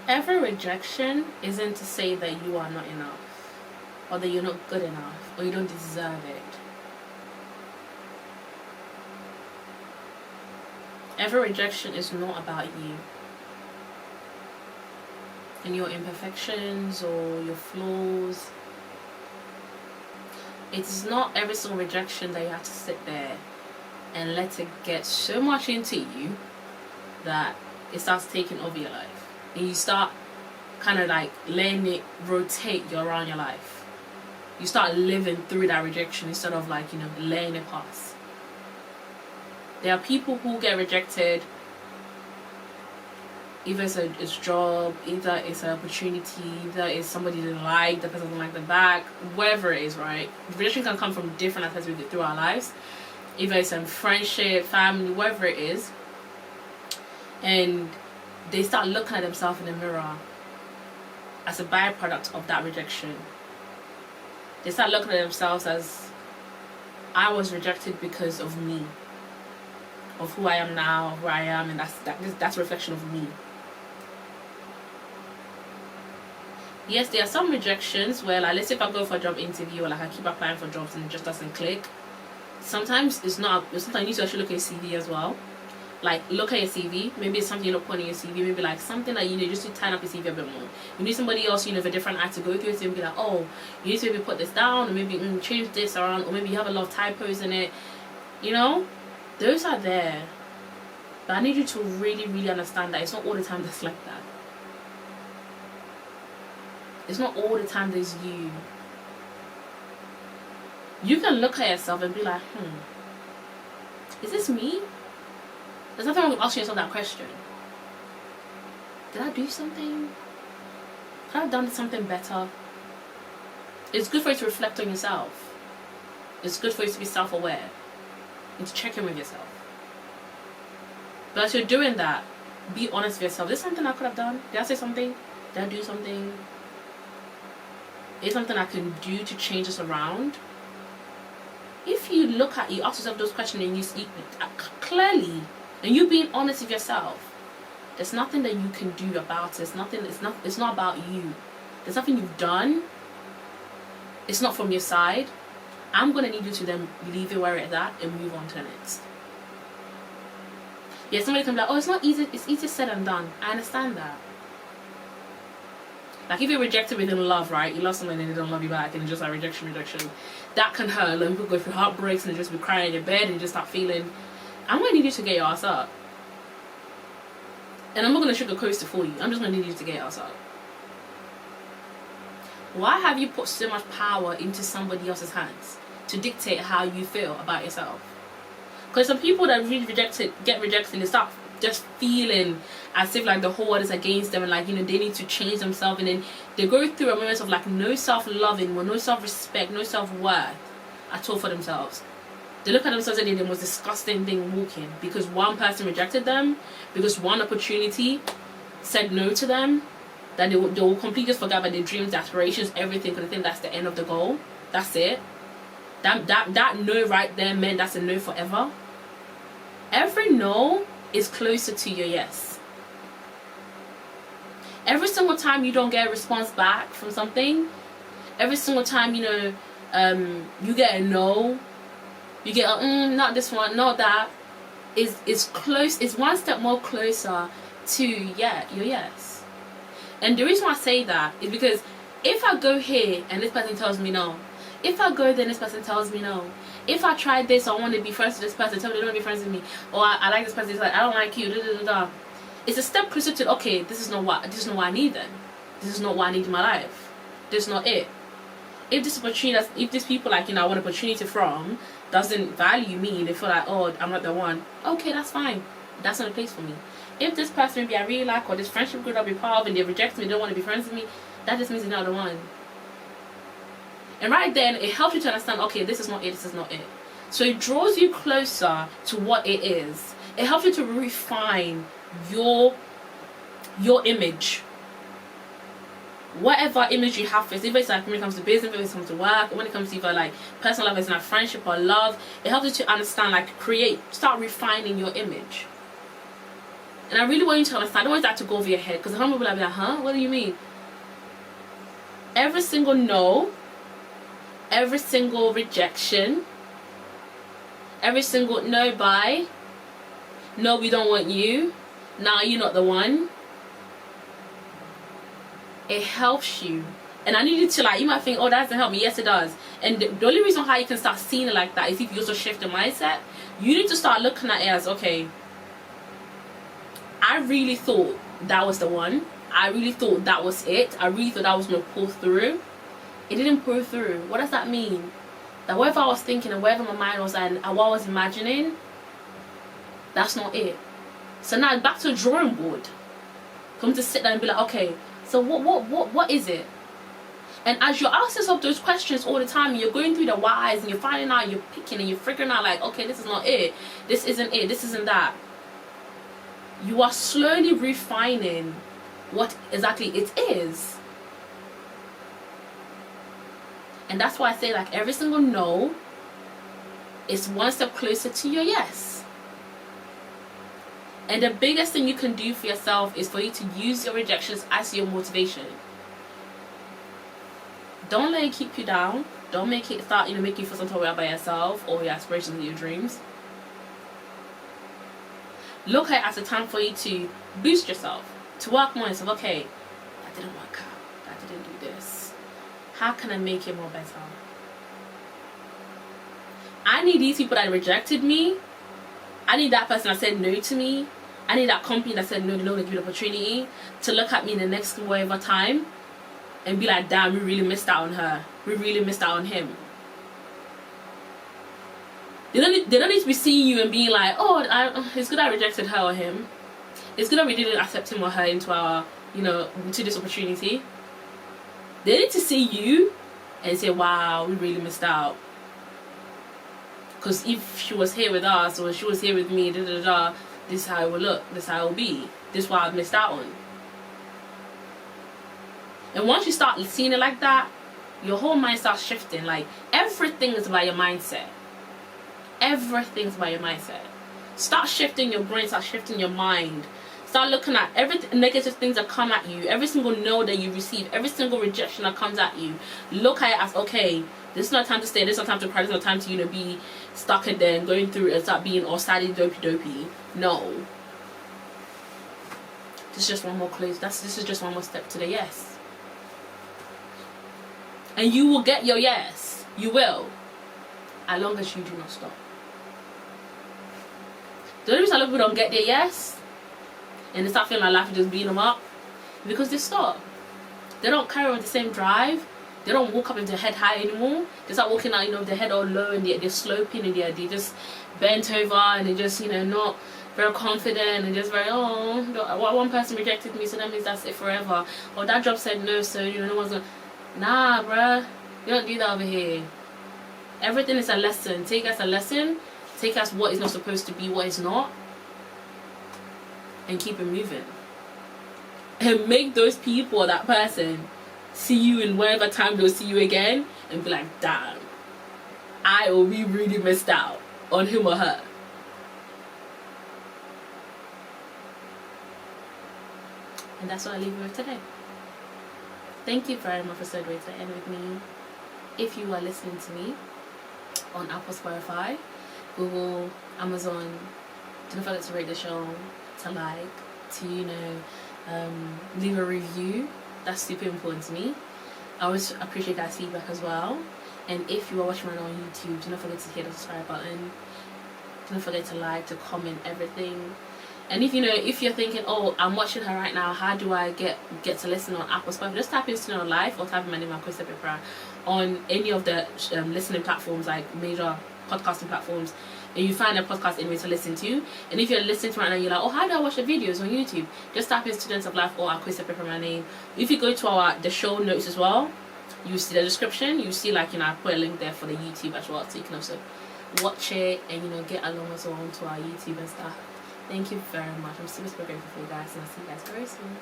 Every rejection isn't to say that you are not enough, or that you're not good enough, or you don't deserve it. Every rejection is not about you and your imperfections or your flaws. It's not every single rejection that you have to sit there and let it get so much into you that it starts taking over your life. And you start kind of like letting it rotate around your life. You start living through that rejection instead of like, letting it pass. There are people who get rejected, either it's a job, either it's an opportunity, either it's somebody they like, the person doesn't like them back, whatever it is, right? Rejection can come from different aspects we get through our lives. Either it's in friendship, family, whatever it is. And they start looking at themselves in the mirror as a byproduct of that rejection. They start looking at themselves as, I was rejected because of me, of who I am now, of who I am, and that's a reflection of me. Yes, there are some rejections where, like, let's say if I go for a job interview or like I keep applying for jobs and it just doesn't click. Sometimes sometimes you need to actually look at your CV as well. Like, look at your CV. Maybe it's something you look on in your CV. Maybe like something that just to tighten up your CV a bit more. You need somebody else, with a different act to go through it and be like, oh, you need to maybe put this down, or maybe change this around, or maybe you have a lot of typos in it. Those are there. But I need you to really, really understand that it's not all the time that's like that. It's not all the time there's you. You can look at yourself and be like, is this me? There's nothing wrong with asking yourself that question. Did I do something? Could I have done something better? It's good for you to reflect on yourself. It's good for you to be self-aware and to check in with yourself. But as you're doing that, be honest with yourself. Is there something I could have done? Did I say something? Did I do something? Is something I can do to change this around? If you ask yourself those questions and you speak clearly, and you being honest with yourself, there's nothing that you can do about it. It's not about you. There's nothing you've done. It's not from your side. I'm gonna need you to then leave it where it's at and move on to the next. Yeah, somebody can be like, oh, it's not easy. It's easier said than done. I understand that. Like, if you're rejected within love, right? You love someone and they don't love you back, and it's just like rejection. That can hurt. Like, people go through heartbreaks and just be crying in your bed and you just start feeling. I'm gonna need you to get your ass up. And I'm not gonna sugarcoat it for you. I'm just gonna need you to get your ass up. Why have you put so much power into somebody else's hands to dictate how you feel about yourself? Because some people that really get rejected, they start just feeling as if like the whole world is against them, and like, they need to change themselves, and then they go through a moment of like no self-loving or no self-respect, no self-worth at all for themselves. They look at themselves and they're the most disgusting thing walking because one person rejected them, because one opportunity said no to them, that they will completely just forget about their dreams, their aspirations, everything, because they think that's the end of the goal. That's it. That no right there meant that's a no forever. Every no is closer to your yes. Every single time you don't get a response back from something, every single time you get a no, you get a not this one, not that, is close. It's one step more closer to your yes. And the reason why I say that is because if I go here and this person tells me no, if I go there and this person tells me no, if I try this, I want to be friends with this person, tell me they don't want to be friends with me, or I like this person, it's like I don't like you, it's a step closer to, okay, this is not what I need then. This is not what I need in my life. This is not it. If this opportunity, if these people I want an opportunity from doesn't value me, they feel like, oh, I'm not the one, okay, that's fine. That's not a place for me. If this person maybe I really like, or this friendship group I'll be part of, and they reject me, they don't want to be friends with me, that just means they're not the one. And right then, it helps you to understand, okay, this is not it, this is not it. So it draws you closer to what it is. It helps you to refine your image. Whatever image you have, if it's like when it comes to business, when it comes to work, or when it comes to either like personal life, it's like friendship or love, it helps you to understand, like start refining your image. And I really want you to understand. I don't want that to go over your head, because some people will be like, huh? What do you mean? Every single no, every single rejection, every single no, bye, no, we don't want you, now you're not the one, it helps you. And I need you to, like, you might think, oh, that doesn't help me. Yes, it does. And the only reason how you can start seeing it like that is if you also shift the mindset. You need to start looking at it as, okay, I really thought that was the one. I really thought that was it. I really thought that was going to pull through. It didn't pull through. What does that mean? That whatever I was thinking and whatever my mind was and what I was imagining, that's not it. So now back to the drawing board. Come to sit down and be like, okay, so what is it? And as you're asking yourself those questions all the time, you're going through the whys and you're finding out, you're picking and you're figuring out, like, okay, this is not it. This isn't it. This isn't that. You are slowly refining what exactly it is. And that's why I say, like, every single no is one step closer to your yes. And the biggest thing you can do for yourself is for you to use your rejections as your motivation. Don't let it keep you down. Don't make it start, make you feel some type of way about yourself or your aspirations and your dreams. Look at it as a time for you to boost yourself, to work more and say, okay, that didn't work out. I didn't do this. How can I make it more better? I need these people that rejected me. I need that person that said no to me. I need that company that said no, they don't give me the opportunity to look at me in the next whatever time and be like, damn, we really missed out on her. We really missed out on him. They don't need to be seeing you and being like, oh, it's good I rejected her or him. It's good that we didn't accept him or her into our, into this opportunity. They need to see you and say, wow, we really missed out. Because if she was here with us or she was here with me, this is how it will look. This is how it will be. This is what I've missed out on. And once you start seeing it like that, your whole mind starts shifting. Like, everything is about your mindset. Everything's about your mindset. Start shifting your brain, start shifting your mind. Start looking at every negative things that come at you, every single no that you receive, every single rejection that comes at you. Look at it as, okay, this is not time to stay, this is not time to cry, this is not time to, be stuck in there and going through it and start being all saddy dopey. No. This is just one more close. This is just one more step to the yes. And you will get your yes. You will. As long as you do not stop. The only reason a lot of people don't get their yes and they start feeling like life is just beating them up because they stop. They don't carry on the same drive. They don't walk up with their head high anymore. They start walking out, with their head all low and they're sloping and they're just bent over and they're just, not very confident and just very, one person rejected me, so that means that's it forever. Or that job said no, so, no one's gonna. Nah, bruh. You don't do that over here. Everything is a lesson. Take it as a lesson. Take it as what is not supposed to be, what is not. And keep it moving. And make those people or that person see you in whatever time they'll see you again and be like, damn, we really missed out on him or her. And that's what I leave you with today. Thank you very much for staying to the end with me. If you are listening to me on Apple, Spotify, Google, Amazon, don't forget to rate the show, to like, to leave a review. That's super important to me. I always appreciate guys' feedback as well. And if you are watching right now on YouTube, do not forget to hit the subscribe button. Do not forget to like, to comment, everything. And if you're thinking, I'm watching her right now, how do I get to listen on Apple, Spotify? Just type in Student of Life or type in my name, Akwese Pepra, on any of the listening platforms, like major podcasting platforms, and you find a podcast anyway to listen to. And if you're listening to right now, you're like, how do I watch the videos on YouTube? Just type in Students of Life or Akwese Pepra, my name. If you go to the show notes as well, you see the description. You see I put a link there for the YouTube as well, so you can also watch it and get along as well onto our YouTube and stuff. Thank you very much. I'm super grateful for you guys, and I'll see you guys very soon.